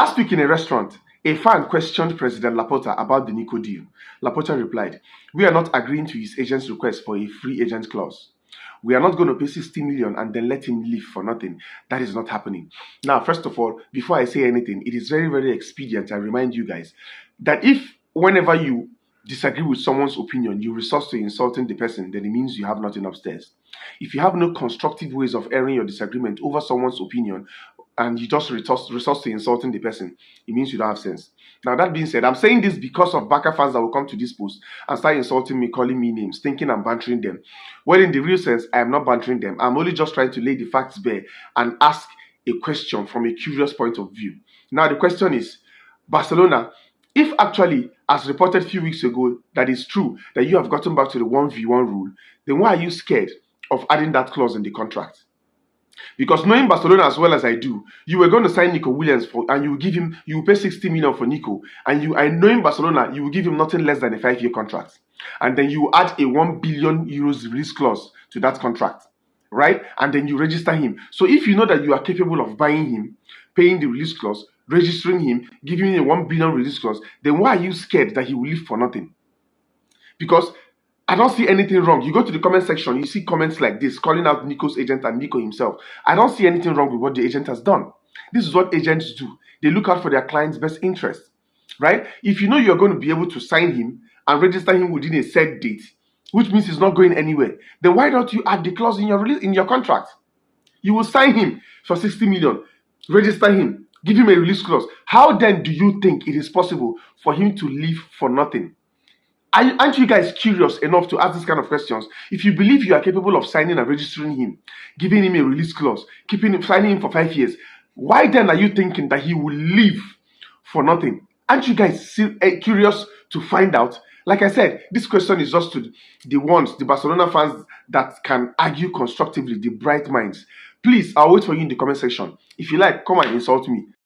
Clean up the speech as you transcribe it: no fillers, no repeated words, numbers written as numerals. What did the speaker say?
Last week in a restaurant, a fan questioned President Laporta about the Nico deal. Laporta replied, "We are not agreeing to his agent's request for a free agent clause. We are not going to pay 60 million and then let him leave for nothing. That is not happening." Now, first of all, before I say anything, it is very, very expedient. I remind you guys that if whenever you disagree with someone's opinion, you resort to insulting the person, then it means you have nothing upstairs. If you have no constructive ways of airing your disagreement over someone's opinion and you just resort to insulting the person, it means you don't have sense. Now, that being said, I'm saying this because of Baka fans that will come to this post and start insulting me, calling me names, thinking I'm bantering them. Well, in the real sense, I am not bantering them. I'm only just trying to lay the facts bare and ask a question from a curious point of view. Now, the question is, Barcelona, if actually, as reported a few weeks ago, that is true that you have gotten back to the 1v1 rule, then why are you scared of adding that clause in the contract? Because knowing Barcelona as well as I do, you were going to sign Nico Williams and you will pay 60 million for Nico, and knowing Barcelona, you will give him nothing less than a 5-year contract, and then you add a 1 billion euros release clause to that contract, right? And then you register him. So if you know that you are capable of buying him, paying the release clause, registering him, giving him a 1 billion release clause, then why are you scared that he will leave for nothing? Because I don't see anything wrong. You go to the comment section, you see comments like this, calling out Nico's agent and Nico himself. I don't see anything wrong with what the agent has done. This is what agents do. They look out for their client's best interest, right? If you know you're going to be able to sign him and register him within a set date, which means he's not going anywhere, then why don't you add the clause in your contract? You will sign him for 60 million, register him, give him a release clause. How then do you think it is possible for him to leave for nothing? Aren't you guys curious enough to ask this kind of questions? If you believe you are capable of signing and registering him, giving him a release clause, signing him for 5 years, why then are you thinking that he will leave for nothing? Aren't you guys curious to find out? Like I said, this question is just to the Barcelona fans that can argue constructively, the bright minds. Please, I'll wait for you in the comment section. If you like, come and insult me.